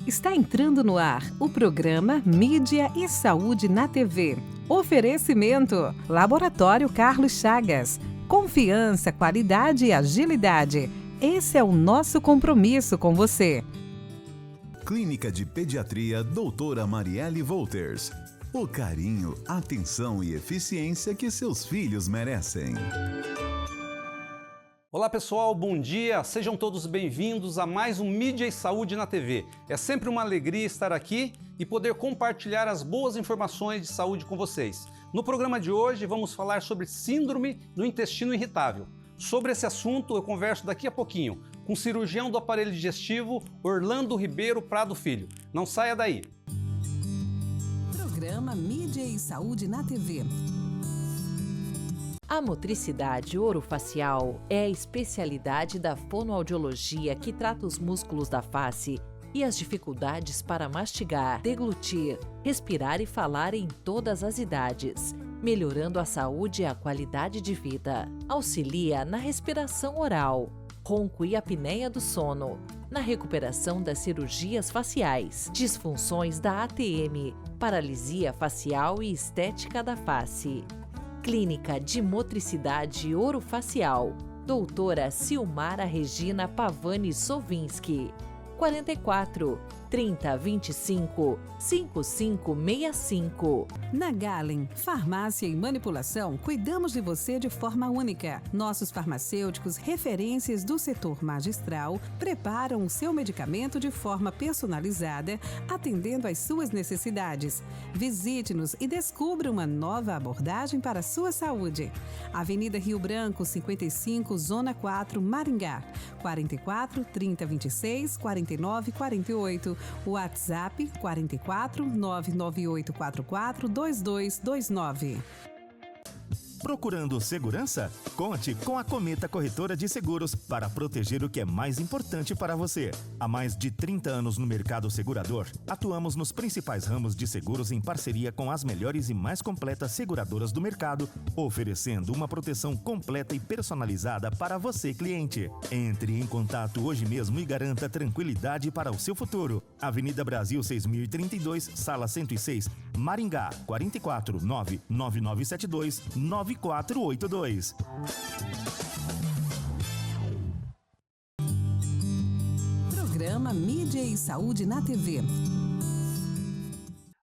Está entrando no ar o programa Mídia e Saúde na TV. Oferecimento: Laboratório Carlos Chagas. Confiança, qualidade e agilidade. Esse é o nosso compromisso com você. Clínica de Pediatria Doutora Marielle Wolters. O carinho, atenção e eficiência que seus filhos merecem. Olá pessoal, bom dia, sejam todos bem-vindos a mais um Mídia e Saúde na TV. É sempre uma alegria estar aqui e poder compartilhar as boas informações de saúde com vocês. No programa de hoje vamos falar sobre síndrome do intestino irritável. Sobre esse assunto eu converso daqui a pouquinho com o cirurgião do aparelho digestivo Orlando Ribeiro Prado Filho. Não saia daí! Programa Mídia e Saúde na TV. A motricidade orofacial é a especialidade da fonoaudiologia que trata os músculos da face e as dificuldades para mastigar, deglutir, respirar e falar em todas as idades, melhorando a saúde e a qualidade de vida. Auxilia na respiração oral, ronco e apneia do sono, na recuperação das cirurgias faciais, disfunções da ATM, paralisia facial e estética da face. Clínica de Motricidade Orofacial, doutora Silmara Regina Pavani Sovinski, 44 30 25 5565. Na Galen, farmácia e manipulação, cuidamos de você de forma única. Nossos farmacêuticos, referências do setor magistral, preparam o seu medicamento de forma personalizada, atendendo às suas necessidades. Visite-nos e descubra uma nova abordagem para a sua saúde. Avenida Rio Branco, 55, Zona 4, Maringá. 44 30 26 49 48. WhatsApp 44 99844 2229. Procurando segurança? Conte com a Cometa Corretora de Seguros para proteger o que é mais importante para você. Há mais de 30 anos no mercado segurador, atuamos nos principais ramos de seguros em parceria com as melhores e mais completas seguradoras do mercado, oferecendo uma proteção completa e personalizada para você, cliente. Entre em contato hoje mesmo e garanta tranquilidade para o seu futuro. Avenida Brasil 6032, Sala 106, Maringá, 44 99972 9482. Programa Mídia e Saúde na TV.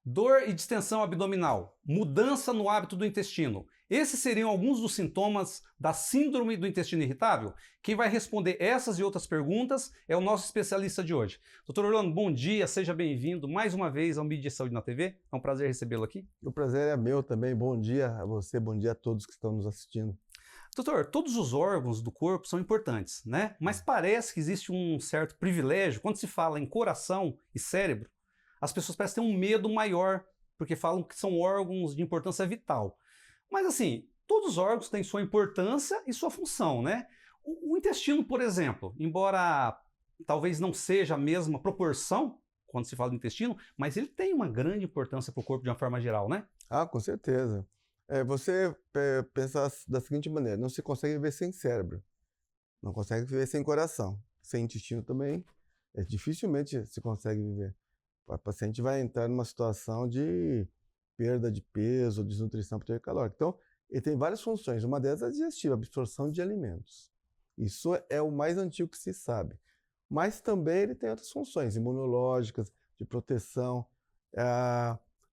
Dor e distensão abdominal, mudança no hábito do intestino. Esses seriam alguns dos sintomas da síndrome do intestino irritável? Quem vai responder essas e outras perguntas é o nosso especialista de hoje. Doutor Orlando, bom dia, seja bem-vindo mais uma vez ao Mídia e Saúde na TV. É um prazer recebê-lo aqui. O prazer é meu também. Bom dia a você, bom dia a todos que estão nos assistindo. Doutor, todos os órgãos do corpo são importantes, né? Mas parece que existe um certo privilégio. Quando se fala em coração e cérebro, as pessoas parecem ter um medo maior, porque falam que são órgãos de importância vital. Mas assim, todos os órgãos têm sua importância e sua função, né? O intestino, por exemplo, embora talvez não seja a mesma proporção quando se fala do intestino, mas ele tem uma grande importância para o corpo de uma forma geral, né? Ah, com certeza. Você pensa da seguinte maneira, não se consegue viver sem cérebro, não consegue viver sem coração, sem intestino também, dificilmente se consegue viver. O paciente vai entrar numa situação de perda de peso, desnutrição por calórica. Então, ele tem várias funções. Uma delas é a digestiva, a absorção de alimentos. Isso é o mais antigo que se sabe. Mas também ele tem outras funções imunológicas, de proteção,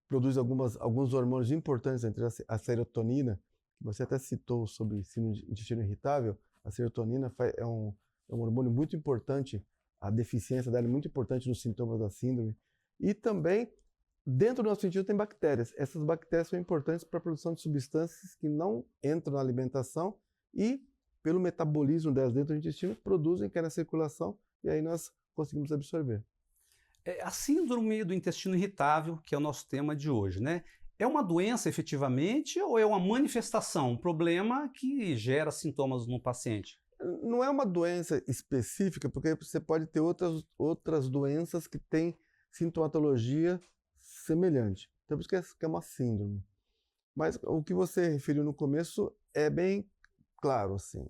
produz alguns hormônios importantes, entre a serotonina, que você até citou sobre síndrome de intestino irritável. A serotonina é um hormônio muito importante, a deficiência dela é muito importante nos sintomas da síndrome. E também, dentro do nosso intestino tem bactérias. Essas bactérias são importantes para a produção de substâncias que não entram na alimentação e, pelo metabolismo delas dentro do intestino, produzem, que é na circulação, e aí nós conseguimos absorver. A síndrome do intestino irritável, que é o nosso tema de hoje, né? É uma doença efetivamente ou é uma manifestação, um problema que gera sintomas no paciente? Não é uma doença específica, porque você pode ter outras doenças que têm sintomatologia semelhante. Então, por isso que é uma síndrome. Mas o que você referiu no começo é bem claro, assim.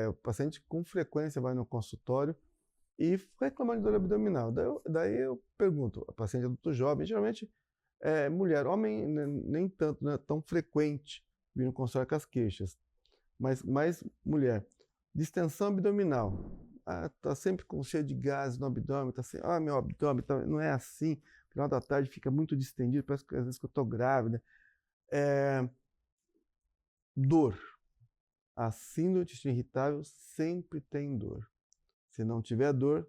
O paciente com frequência vai no consultório e reclamando de dor abdominal. Daí eu pergunto, a paciente adulto jovem, geralmente é mulher, homem nem tanto, não é tão frequente vir no consultório com as queixas, mas mais mulher. Distensão abdominal, tá sempre cheio de gases no abdômen, tá assim, meu abdômen não é assim, no final da tarde fica muito distendido, parece que às vezes que eu estou grávida. Dor. A síndrome do intestino irritável sempre tem dor. Se não tiver dor,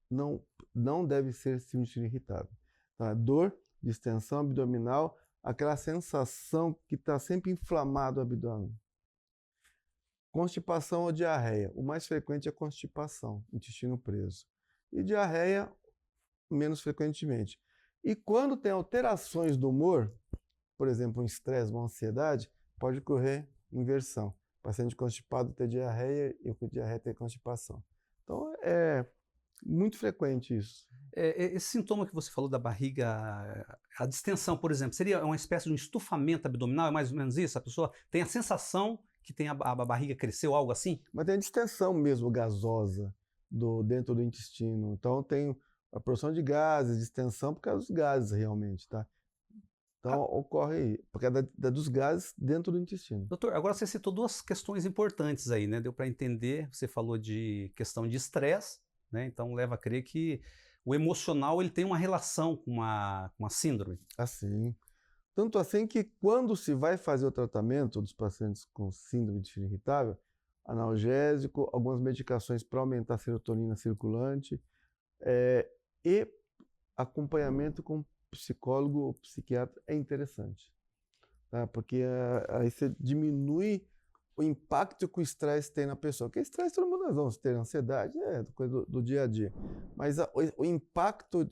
não deve ser síndrome do intestino irritável. Então, é dor, distensão abdominal, aquela sensação que está sempre inflamado o abdômen. Constipação ou diarreia. O mais frequente é constipação, intestino preso. E diarreia, menos frequentemente. E quando tem alterações do humor, por exemplo, um estresse, uma ansiedade, pode ocorrer inversão. O paciente constipado ter diarreia e o com diarreia ter constipação. Então, é muito frequente isso. Esse sintoma que você falou da barriga, a distensão, por exemplo, seria uma espécie de um estufamento abdominal? É mais ou menos isso? A pessoa tem a sensação que tem a barriga cresceu, algo assim? Mas tem a distensão mesmo gasosa dentro do intestino. Então, tem a produção de gases, distensão por causa dos gases realmente, tá? Então, ocorre por causa dos gases dentro do intestino. Doutor, agora você citou duas questões importantes aí, né? Deu para entender, você falou de questão de estresse, né? Então, leva a crer que o emocional ele tem uma relação com a síndrome. Assim. Tanto assim que quando se vai fazer o tratamento dos pacientes com síndrome de intestino irritável, analgésico, algumas medicações para aumentar a serotonina circulante e acompanhamento com psicólogo ou psiquiatra é interessante, tá? Porque aí você diminui o impacto que o estresse tem na pessoa. Porque estresse todo mundo nós vamos ter, ansiedade é coisa do dia a dia, mas o impacto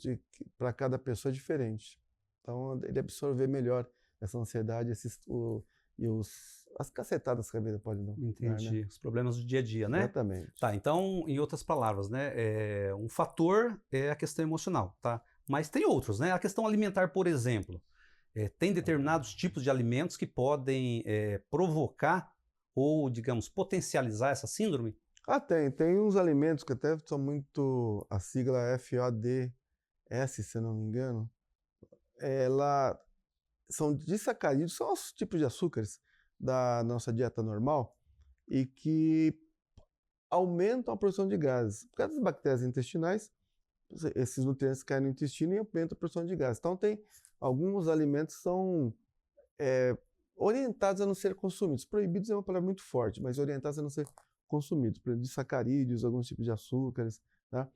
para cada pessoa é diferente. Então ele absorver melhor essa ansiedade as cacetadas que a vida pode dar. Entendi, né? Os problemas do dia a dia, né? Exatamente. Tá, então, em outras palavras, né? Um fator é a questão emocional, tá? Mas tem outros, né? A questão alimentar, por exemplo. Tem determinados tipos de alimentos que podem provocar ou, digamos, potencializar essa síndrome? Tem uns alimentos que até são muito, a sigla FODS, se não me engano, são disacarídeos, são os tipos de açúcares da nossa dieta normal e que aumentam a produção de gases. Por causa das bactérias intestinais, esses nutrientes caem no intestino e aumentam a produção de gases. Então, tem alguns alimentos que são orientados a não ser consumidos. Proibidos é uma palavra muito forte, mas orientados a não ser consumidos. Por exemplo, disacarídeos, alguns tipos de açúcares. Tá?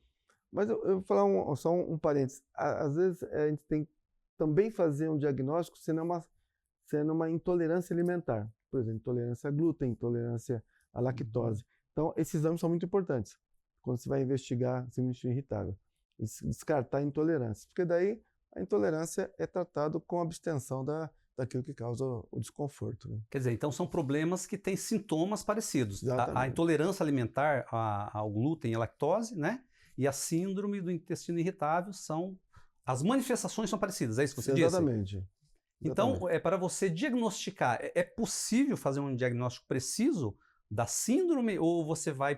Mas eu vou falar só um parênteses. Às vezes, a gente tem que também fazer um diagnóstico sendo uma intolerância alimentar. Por exemplo, intolerância a glúten, intolerância à lactose. Então, esses exames são muito importantes quando você vai investigar síndrome do intestino irritável. E descartar a intolerância, porque daí a intolerância é tratado com abstenção daquilo que causa o desconforto. Né? Quer dizer, então são problemas que têm sintomas parecidos. A intolerância alimentar ao glúten e à lactose, né? E a síndrome do intestino irritável as manifestações são parecidas, é isso que você disse? Exatamente. Então, para você diagnosticar, é possível fazer um diagnóstico preciso da síndrome ou você vai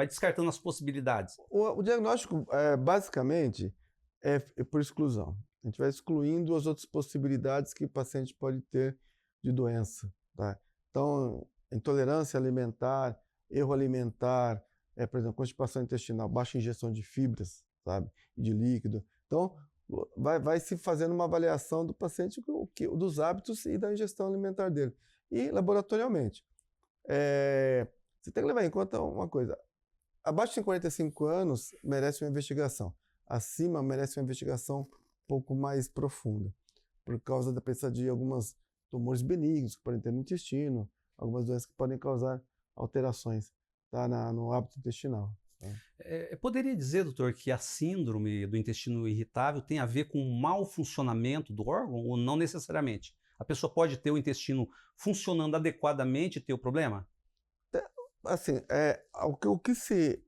descartando as possibilidades? O diagnóstico, basicamente, é por exclusão. A gente vai excluindo as outras possibilidades que o paciente pode ter de doença. Tá? Então, intolerância alimentar, erro alimentar, por exemplo, constipação intestinal, baixa ingestão de fibras, sabe? E de líquido. Então, vai se fazendo uma avaliação do paciente dos hábitos e da ingestão alimentar dele. E laboratorialmente. Você tem que levar em conta uma coisa. Abaixo de 45 anos merece uma investigação. Acima merece uma investigação um pouco mais profunda. Por causa da presença de alguns tumores benignos que podem ter no intestino, algumas doenças que podem causar alterações no hábito intestinal. Poderia dizer, doutor, que a síndrome do intestino irritável tem a ver com o mau funcionamento do órgão ou não necessariamente? A pessoa pode ter o intestino funcionando adequadamente e ter o problema? Assim, o que se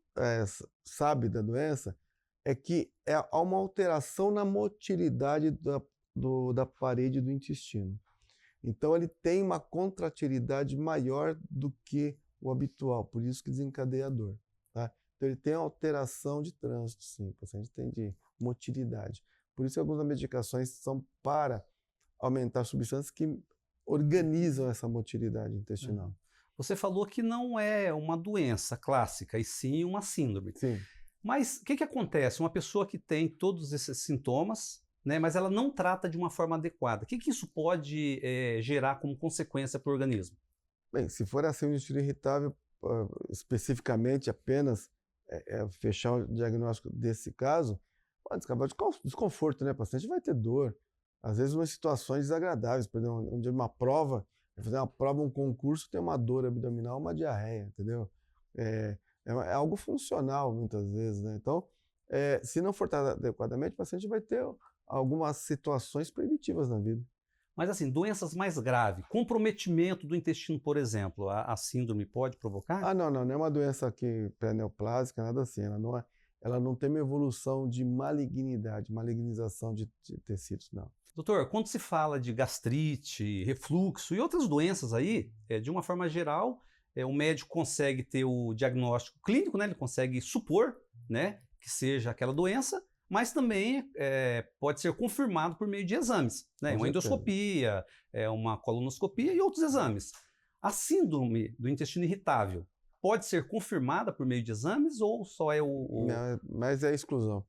sabe da doença é que há uma alteração na motilidade da parede do intestino. Então, ele tem uma contratilidade maior do que o habitual, por isso que desencadeia a dor. Tá? Então ele tem alteração de trânsito, sim, o paciente tem de motilidade. Por isso que algumas medicações são para aumentar substâncias que organizam essa motilidade intestinal. Você falou que não é uma doença clássica, e sim uma síndrome. Sim. Mas o que acontece? Uma pessoa que tem todos esses sintomas, né, mas ela não trata de uma forma adequada. O que isso pode gerar como consequência para o organismo? Bem, se for assim, um intestino irritável, especificamente apenas fechar o diagnóstico desse caso, pode acabar de desconforto, né? O paciente vai ter dor. Às vezes, umas situações desagradáveis. Por exemplo, um dia uma prova, fazer uma prova, um concurso, tem uma dor abdominal, uma diarreia, entendeu? É algo funcional, muitas vezes, né? Então, se não for tratado adequadamente, o paciente vai ter algumas situações proibitivas na vida. Mas assim, doenças mais graves, comprometimento do intestino, por exemplo, a síndrome pode provocar? Ah, não é uma doença pré-neoplásica, nada assim. Ela não tem uma evolução de malignidade, malignização de tecidos, não. Doutor, quando se fala de gastrite, refluxo e outras doenças aí, de uma forma geral, o médico consegue ter o diagnóstico clínico, né? Ele consegue supor, né, que seja aquela doença, mas também pode ser confirmado por meio de exames, né? Uma endoscopia, uma colonoscopia e outros exames. A síndrome do intestino irritável pode ser confirmada por meio de exames ou só é Não, mas é exclusão.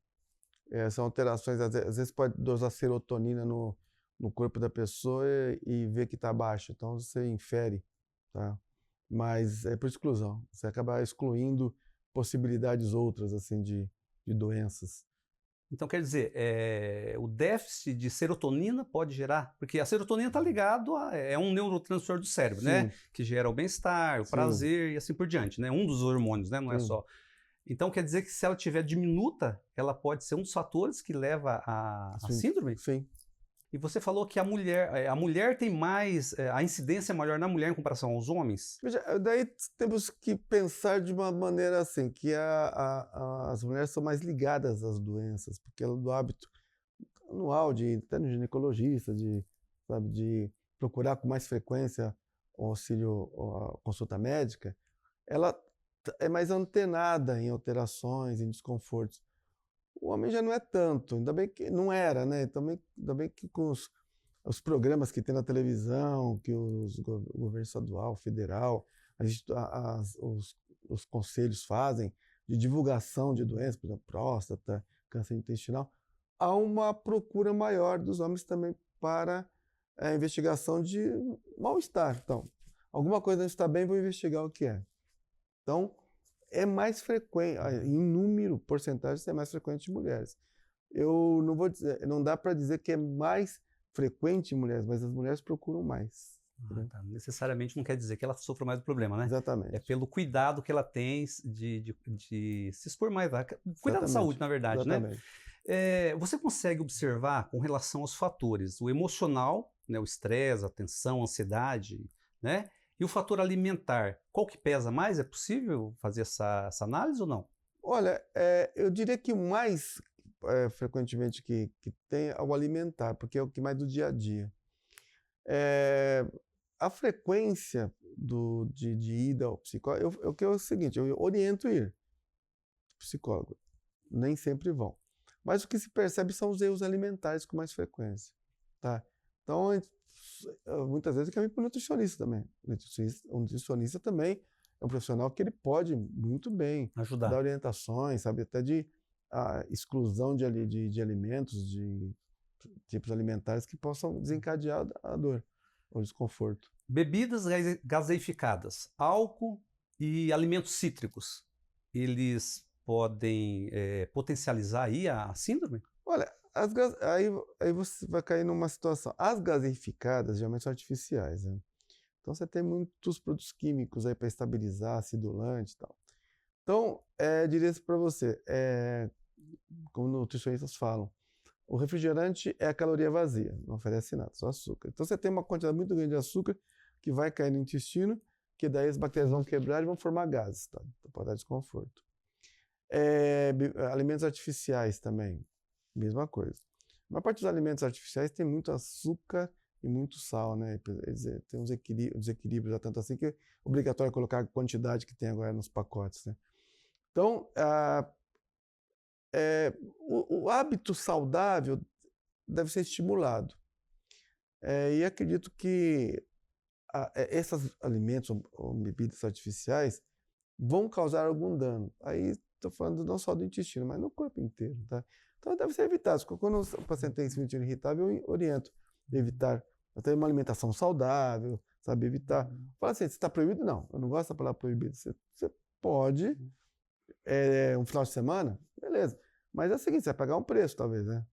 São alterações, às vezes pode dosar serotonina no corpo da pessoa e ver que está baixa, então você infere, tá? Mas é por exclusão, você acaba excluindo possibilidades outras, assim, de doenças. Então, quer dizer, o déficit de serotonina pode gerar, porque a serotonina está ligado é um neurotransmissor do cérebro, Sim. né? Que gera o bem-estar, o Sim. prazer e assim por diante, né? Um dos hormônios, né? Não é só. Então, quer dizer que se ela tiver diminuta, ela pode ser um dos fatores que leva à síndrome? Sim. E você falou que a mulher tem mais, a incidência é maior na mulher em comparação aos homens? Veja, daí temos que pensar de uma maneira assim, que as mulheres são mais ligadas às doenças, porque ela do hábito anual de até no ginecologista, de procurar com mais frequência o auxílio, a consulta médica, ela é mais antenada em alterações, em desconfortos. O homem já não é tanto, ainda bem que não era, né? Ainda bem que com os programas que tem na televisão, que o governo estadual, federal, os conselhos fazem de divulgação de doenças, por exemplo, próstata, câncer intestinal, há uma procura maior dos homens também para a investigação de mal-estar. Então, alguma coisa não está bem, vou investigar o que é. Então, é mais frequente, em número, porcentagem, é mais frequente em mulheres. Eu não vou dizer, não dá para dizer que é mais frequente em mulheres, mas as mulheres procuram mais. Tá. Necessariamente não quer dizer que ela sofra mais do problema, né? Exatamente. É pelo cuidado que ela tem de se expor mais, cuidar da saúde, na verdade, exatamente. né? Você consegue observar com relação aos fatores, o emocional, né, o estresse, a tensão, a ansiedade, né? E o fator alimentar, qual que pesa mais? É possível fazer essa análise ou não? Olha, eu diria que o mais frequentemente que tem é o alimentar, porque é o que mais do dia a dia. A frequência de ida ao psicólogo, o que é o seguinte, eu oriento ir ao psicólogo, nem sempre vão. Mas o que se percebe são os erros alimentares com mais frequência, tá? Então, muitas vezes eu quero ir para o nutricionista também. O nutricionista também é um profissional que ele pode muito bem ajudar, dar orientações, sabe, até de exclusão de alimentos, de tipos alimentares que possam desencadear a dor, o desconforto. Bebidas gaseificadas, álcool e alimentos cítricos, eles podem potencializar aí a síndrome? Olha, aí você vai cair numa situação. As gaseificadas geralmente são artificiais, né? Então você tem muitos produtos químicos aí para estabilizar, acidulante e tal. Então, diria isso para você, como nutricionistas falam, o refrigerante é a caloria vazia, não oferece nada, só açúcar. Então você tem uma quantidade muito grande de açúcar que vai cair no intestino, que daí as bactérias vão quebrar e vão formar gases, tá? Então pode dar desconforto. Alimentos artificiais também, mesma coisa. A maior parte dos alimentos artificiais tem muito açúcar e muito sal, né? Quer dizer, tem uns desequilíbrios, tanto assim que é obrigatório colocar a quantidade que tem agora nos pacotes, né? Então, o hábito saudável deve ser estimulado. E acredito que esses alimentos ou bebidas artificiais vão causar algum dano. Aí estou falando não só do intestino, mas no corpo inteiro, tá? Então deve ser evitado. Quando o paciente tem esse intestino irritável, eu oriento evitar até uma alimentação saudável, sabe? Evitar. Fala assim, você está proibido? Não, eu não gosto da palavra proibido. Você pode, um final de semana, beleza. Mas é o seguinte, você vai pagar um preço, talvez, né?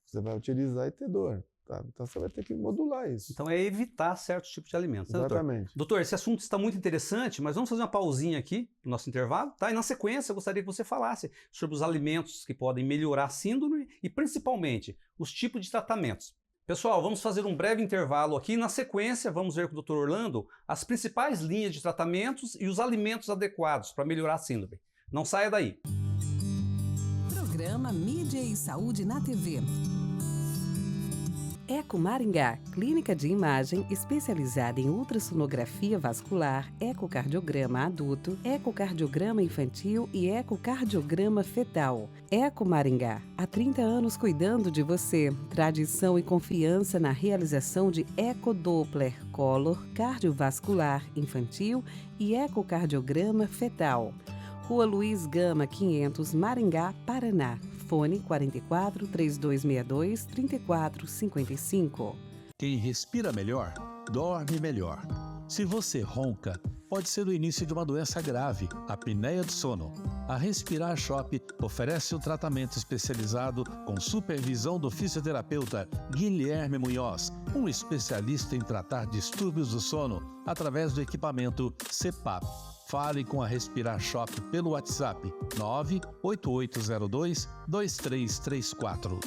Você vai utilizar e ter dor. Tá? Então você vai ter que modular isso. Então é evitar certos tipos de alimentos, né, doutor? Exatamente. Doutor, esse assunto está muito interessante, mas vamos fazer uma pausinha aqui no nosso intervalo, tá? E na sequência eu gostaria que você falasse sobre os alimentos que podem melhorar a síndrome e principalmente os tipos de tratamentos. Pessoal, vamos fazer um breve intervalo aqui. Na sequência, vamos ver com o Dr. Orlando as principais linhas de tratamentos e os alimentos adequados para melhorar a síndrome. Não saia daí. Programa Mídia e Saúde na TV. Eco Maringá, clínica de imagem especializada em ultrassonografia vascular, ecocardiograma adulto, ecocardiograma infantil e ecocardiograma fetal. Eco Maringá, há 30 anos cuidando de você. Tradição e confiança na realização de ecodoppler, color, cardiovascular infantil e ecocardiograma fetal. Rua Luiz Gama, 500, Maringá, Paraná. Fone 44 3262 3455. Quem respira melhor, dorme melhor. Se você ronca, pode ser o início de uma doença grave, a apneia do sono. A Respirar Shop oferece um tratamento especializado com supervisão do fisioterapeuta Guilherme Munhoz, um especialista em tratar distúrbios do sono através do equipamento CPAP. Fale com a Respirar Shop pelo WhatsApp 98802-2334.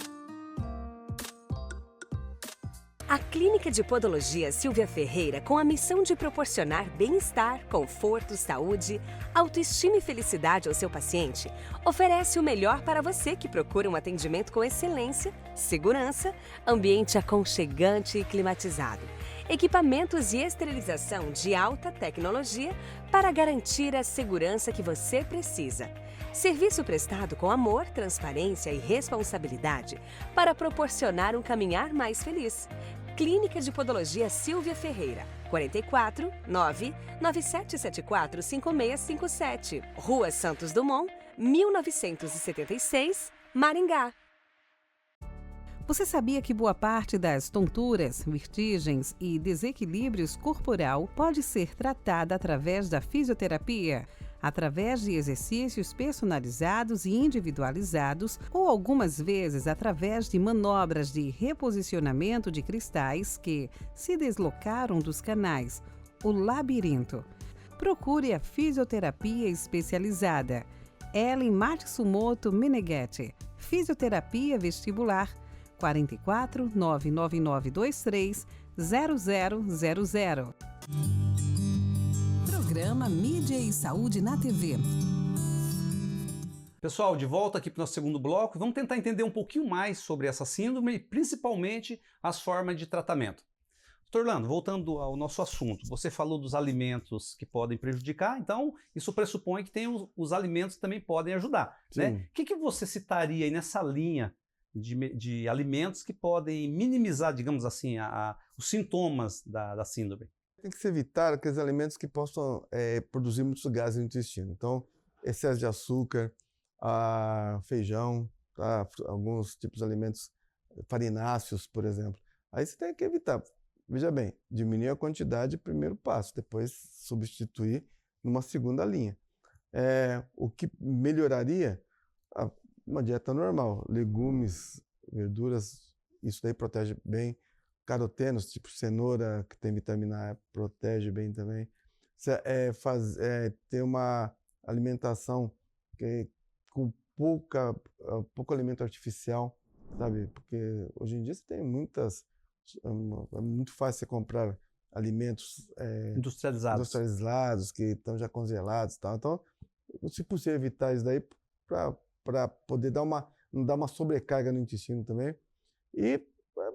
A Clínica de Podologia Silvia Ferreira, com a missão de proporcionar bem-estar, conforto, saúde, autoestima e felicidade ao seu paciente, oferece o melhor para você que procura um atendimento com excelência, segurança, ambiente aconchegante e climatizado, equipamentos e esterilização de alta tecnologia para garantir a segurança que você precisa. Serviço prestado com amor, transparência e responsabilidade para proporcionar um caminhar mais feliz. Clínica de Podologia Silvia Ferreira, 44 99774 5657, Rua Santos Dumont, 1976, Maringá. Você sabia que boa parte das tonturas, vertigens e desequilíbrios corporal pode ser tratada através da fisioterapia? Através de exercícios personalizados e individualizados ou algumas vezes através de manobras de reposicionamento de cristais que se deslocaram dos canais, o labirinto. Procure a fisioterapia especializada. Ellen Matsumoto Meneghetti, Fisioterapia Vestibular, 44 99923 0000. Programa Mídia e Saúde na TV. Pessoal, de volta aqui para o nosso segundo bloco, vamos tentar entender um pouquinho mais sobre essa síndrome e principalmente as formas de tratamento. Dr. Orlando, voltando ao nosso assunto, você falou dos alimentos que podem prejudicar, então isso pressupõe que tem os alimentos que também podem ajudar, né? O que você citaria aí nessa linha de alimentos que podem minimizar, digamos assim, os sintomas da síndrome? Tem que se evitar aqueles alimentos que possam produzir muitos gases no intestino. Então, excesso de açúcar, feijão, tá? Alguns tipos de alimentos farináceos, por exemplo. Aí você tem que evitar. Veja bem, diminuir a quantidade, primeiro passo, depois substituir numa segunda linha. O que melhoraria, uma dieta normal, legumes, verduras, isso daí protege bem. Carotenos, tipo cenoura, que tem vitamina A, protege bem também. Ter uma alimentação com pouco alimento artificial, sabe? Porque hoje em dia você tem é muito fácil você comprar alimentos industrializados que estão já congelados e tal. Então, se possível evitar isso daí para poder não dar uma sobrecarga no intestino também. E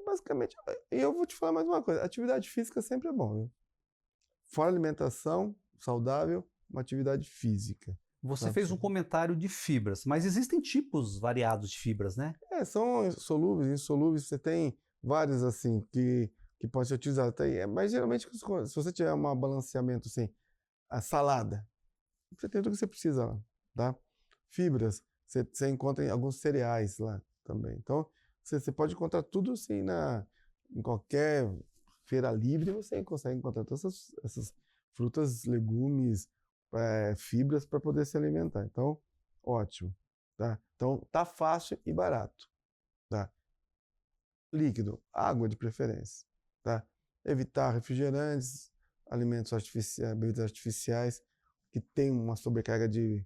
basicamente, eu vou te falar mais uma coisa, atividade física sempre é bom, viu? Fora alimentação saudável, uma atividade física. Você fez um comentário de fibras, mas existem tipos variados de fibras, né? São solúveis, insolúveis, você tem vários assim que pode ser utilizado. Mas geralmente, se você tiver um balanceamento assim, a salada, você tem tudo que você precisa lá, tá? Fibras, você encontra em alguns cereais lá também. Então, você pode encontrar tudo assim em qualquer feira livre, você consegue encontrar todas essas frutas, legumes, fibras para poder se alimentar. Então, ótimo, tá? Então, tá fácil e barato, tá? Líquido, água de preferência, tá? Evitar refrigerantes, alimentos artificiais, bebidas artificiais, que tem uma sobrecarga de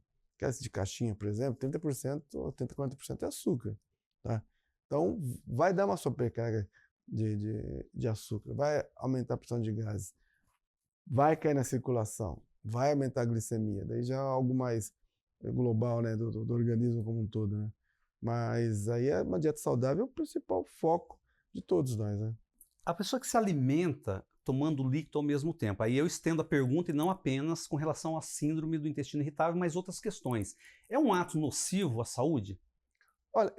caixinha, por exemplo, 30% ou 30, 40% é açúcar, tá? Então, vai dar uma sobrecarga de açúcar, vai aumentar a pressão de gases, vai cair na circulação, vai aumentar a glicemia, daí já é algo mais global, né, do organismo como um todo, né? Mas aí uma dieta saudável é o principal foco de todos nós, né? A pessoa que se alimenta tomando líquido ao mesmo tempo, aí eu estendo a pergunta e não apenas com relação à síndrome do intestino irritável, mas outras questões. É um ato nocivo à saúde? Olha,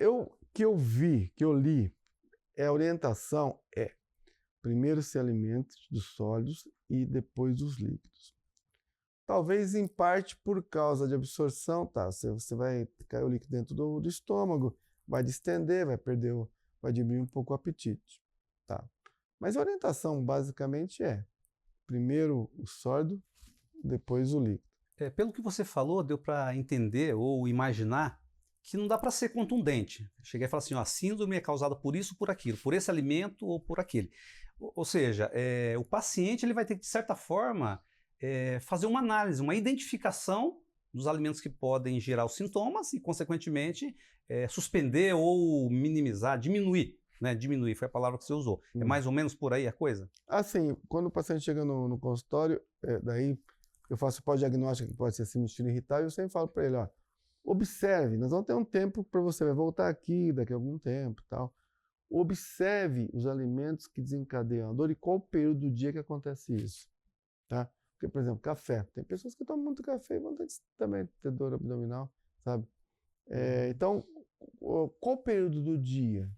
que eu li, a orientação primeiro se alimente dos sólidos e depois dos líquidos. Talvez em parte por causa de absorção, tá? Você vai cair o líquido dentro do estômago, vai distender, vai diminuir um pouco o apetite, tá? Mas a orientação basicamente primeiro o sólido, depois o líquido. Pelo que você falou, deu para entender ou imaginar que não dá para ser contundente. Cheguei a falar assim, ó, a síndrome é causada por isso, por aquilo, por esse alimento ou por aquele. Ou seja, o paciente ele vai ter que, de certa forma, fazer uma análise, uma identificação dos alimentos que podem gerar os sintomas e, consequentemente, suspender ou minimizar, diminuir. Né? Diminuir foi a palavra que você usou. É mais ou menos por aí a coisa? Assim, quando o paciente chega no consultório, daí eu faço o pós-diagnóstico, que pode ser síndrome do intestino irritável, e eu sempre falo para ele, ó, observe, nós vamos ter um tempo para você, vai voltar aqui daqui a algum tempo e tal. Observe os alimentos que desencadeiam a dor e qual o período do dia que acontece isso, tá? Porque, por exemplo, café. Tem pessoas que tomam muito café e vão também ter dor abdominal, sabe? Então, qual o período do dia?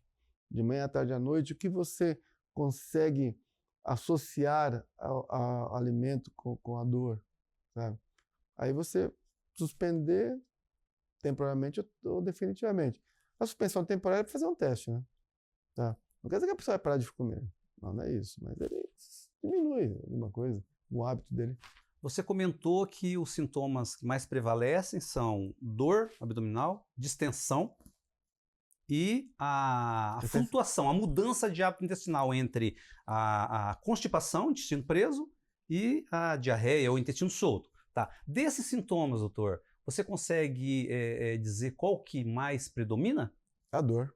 De manhã, à tarde, à noite, o que você consegue associar ao alimento com a dor, sabe? Aí você suspender temporariamente ou definitivamente. A suspensão temporária é para fazer um teste, né? Tá? Não quer dizer que a pessoa vai parar de comer. Não é isso. Mas ele diminui alguma coisa, o hábito dele. Você comentou que os sintomas que mais prevalecem são dor abdominal, distensão e a flutuação, a mudança de hábito intestinal entre a constipação, intestino preso, e a diarreia ou intestino solto. Tá? Desses sintomas, doutor, você consegue dizer qual que mais predomina? A dor.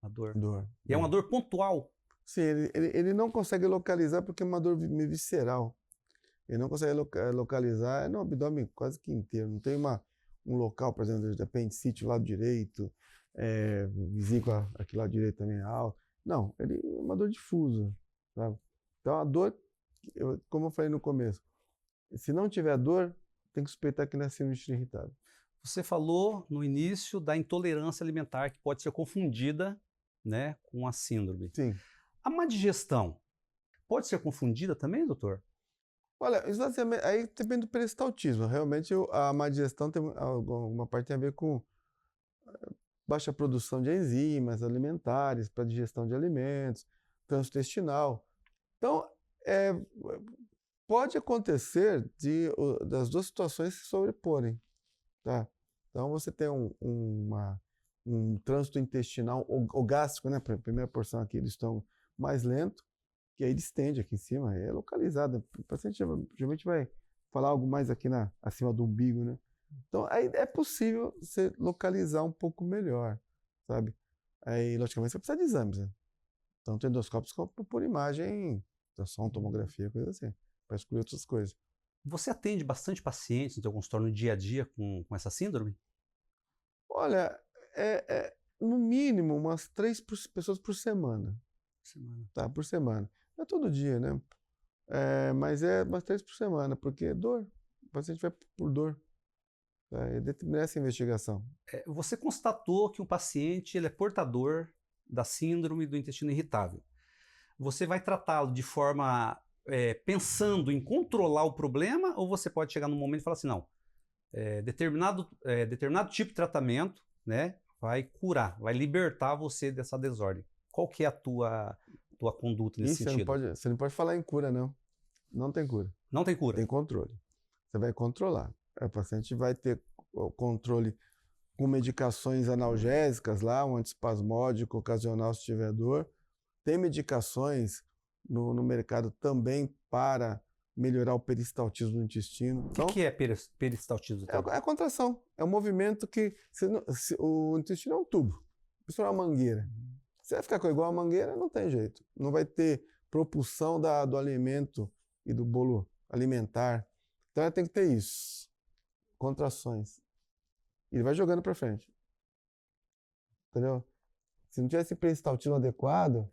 A dor. E é uma dor pontual? Sim, ele não consegue localizar porque é uma dor visceral. Ele não consegue localizar no abdômen quase que inteiro. Não tem um local, por exemplo, de apendicite do lado direito, vesícula aqui do lado direito também é alto. Não, ele é uma dor difusa, sabe? Então a dor, como eu falei no começo, se não tiver dor, tem que suspeitar que não é síndrome do intestino irritável. Você falou no início da intolerância alimentar que pode ser confundida, né, com a síndrome. Sim. A má digestão pode ser confundida também, doutor? Olha, aí depende do peristaltismo. Realmente a má digestão tem alguma parte tem a ver com baixa produção de enzimas alimentares para digestão de alimentos, trânsito intestinal. Então, pode acontecer das duas situações se sobreporem, tá? Então, você tem um trânsito intestinal ou gástrico, né? A primeira porção aqui do estômago mais lento, que aí distende aqui em cima, é localizada. O paciente geralmente vai falar algo mais aqui acima do umbigo, né? Então, aí é possível você localizar um pouco melhor, sabe? Aí, logicamente, você precisa de exames, né? Tanto endoscópicos como por imagem, ultrassom, tomografia, coisa assim, para excluir outras coisas. Você atende bastante pacientes no seu consultório no dia a dia com essa síndrome? Olha, no mínimo umas 3 pessoas por semana. Tá, por semana. Não é todo dia, né? Mas é umas 3 por semana, porque dor. O paciente vai por dor. É determinar essa investigação. Você constatou que um paciente ele é portador da síndrome do intestino irritável. Você vai tratá-lo de forma pensando em controlar o problema, ou você pode chegar num momento e falar assim, não, determinado tipo de tratamento, né, vai curar, vai libertar você dessa desordem. Qual que é a tua conduta nesse sentido? Você não pode falar em cura, não. Não tem cura. Não tem cura? Tem controle. Você vai controlar. O paciente vai ter o controle com medicações analgésicas lá, um antiespasmódico ocasional se tiver dor. Tem medicações no mercado também para melhorar o peristaltismo do intestino. Então, o que é peristaltismo? É a contração. É um movimento que... o intestino é um tubo. Isso é uma mangueira. Se vai ficar igual a mangueira, não tem jeito. Não vai ter propulsão do alimento e do bolo alimentar. Então tem que ter isso. Contrações. E ele vai jogando para frente. Entendeu? Se não tiver esse peristaltismo adequado,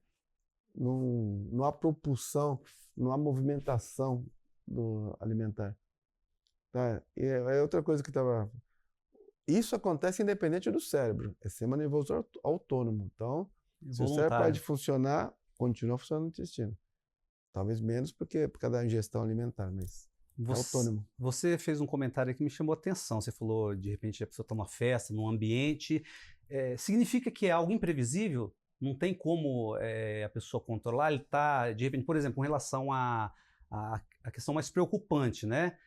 não há propulsão, não há movimentação do alimentar. Tá? E é outra coisa que estava... Isso acontece independente do cérebro. É sistema nervoso autônomo. Então, se o cérebro para de funcionar, continua funcionando no intestino. Talvez menos por causa da ingestão alimentar, mas é autônomo. Você fez um comentário que me chamou a atenção. Você falou, de repente, a pessoa está numa festa, num ambiente. Significa que é algo imprevisível? Não tem como a pessoa controlar? Ele está, de repente, por exemplo, com relação à questão mais preocupante, né?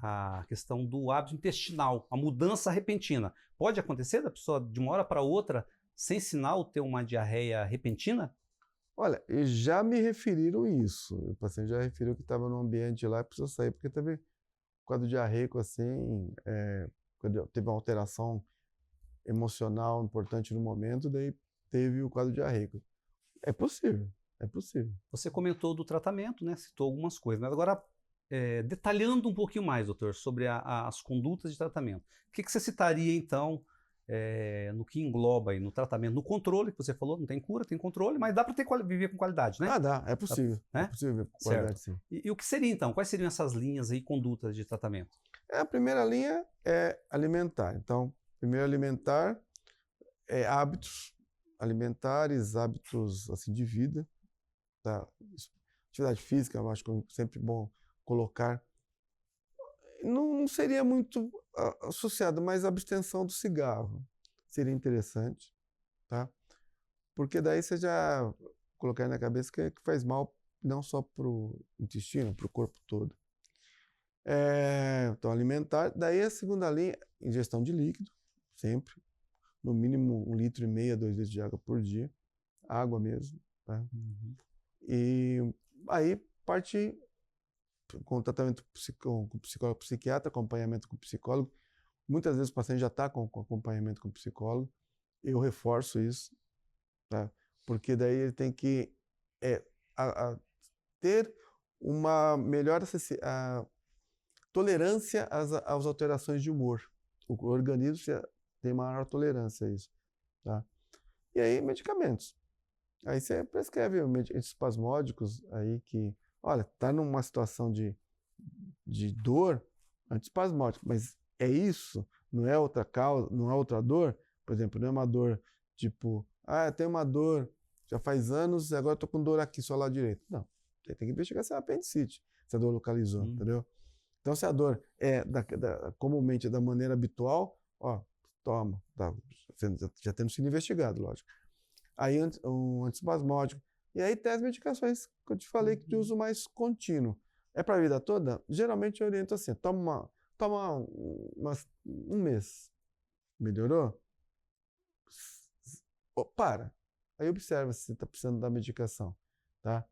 A questão do hábito intestinal, a mudança repentina. Pode acontecer da pessoa, de uma hora para outra, sem sinal, ter uma diarreia repentina? Olha, já me referiram isso. O paciente já referiu que estava num ambiente lá e precisou sair porque teve quadro diarreico assim, quando teve uma alteração emocional importante no momento, daí teve o quadro diarreico. É possível, é possível. Você comentou do tratamento, né? Citou algumas coisas, mas agora detalhando um pouquinho mais, doutor, sobre as condutas de tratamento. O que você citaria então no que engloba aí no tratamento, no controle, que você falou, não tem cura, tem controle, mas dá para viver com qualidade, né? Dá, é possível. Né? É possível viver com qualidade, sim. E o que seria então? Quais seriam essas linhas aí, condutas de tratamento? A primeira linha é alimentar. Então, primeiro alimentar hábitos alimentares, hábitos assim, de vida. Tá? Atividade física, eu acho que é sempre bom colocar. Não seria muito associado, mas a abstenção do cigarro seria interessante, tá? Porque daí você já colocar na cabeça que faz mal não só para o intestino, para o corpo todo. Então, alimentar. Daí a segunda linha, ingestão de líquido, sempre. No mínimo 1,5 litro a 2 litros de água por dia. Água mesmo, tá? Uhum. E aí parte com tratamento com psicólogo, psiquiatra, acompanhamento com psicólogo. Muitas vezes o paciente já está com acompanhamento com psicólogo. Eu reforço isso, tá? Porque daí ele tem que ter uma melhor tolerância às alterações de humor. O organismo tem maior tolerância a isso, tá? E aí, medicamentos. Aí você prescreve antiespasmódicos aí que, olha, tá numa situação de dor, antiespasmódico, mas é isso, não é outra causa, não é outra dor. Por exemplo, não é uma dor tipo, eu tenho uma dor já faz anos e agora estou com dor aqui só lá direito. Não, você tem que investigar se é apendicite, se a dor localizou, entendeu? Então, se a dor é comumente da maneira habitual, toma, tá, já tendo sido investigado, lógico. Aí um antiespasmódico. E aí tem as medicações que eu te falei de uso mais contínuo. É para a vida toda? Geralmente eu oriento assim, toma um mês. Melhorou? Para. Aí observa se você está precisando da medicação, tá?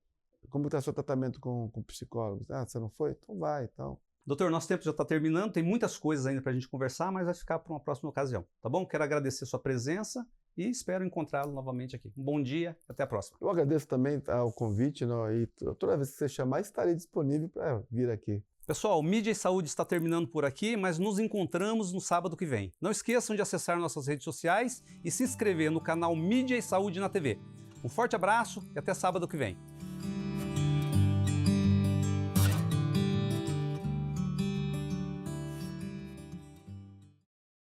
Como está seu tratamento com psicólogos? Você não foi? Então vai, então. Doutor, nosso tempo já está terminando, tem muitas coisas ainda para a gente conversar, mas vai ficar para uma próxima ocasião, tá bom? Quero agradecer a sua presença e espero encontrá-lo novamente aqui. Um bom dia, até a próxima. Eu agradeço também o convite, e toda vez que você chamar, estarei disponível para vir aqui. Pessoal, o Mídia e Saúde está terminando por aqui, mas nos encontramos no sábado que vem. Não esqueçam de acessar nossas redes sociais e se inscrever no canal Mídia e Saúde na TV. Um forte abraço e até sábado que vem.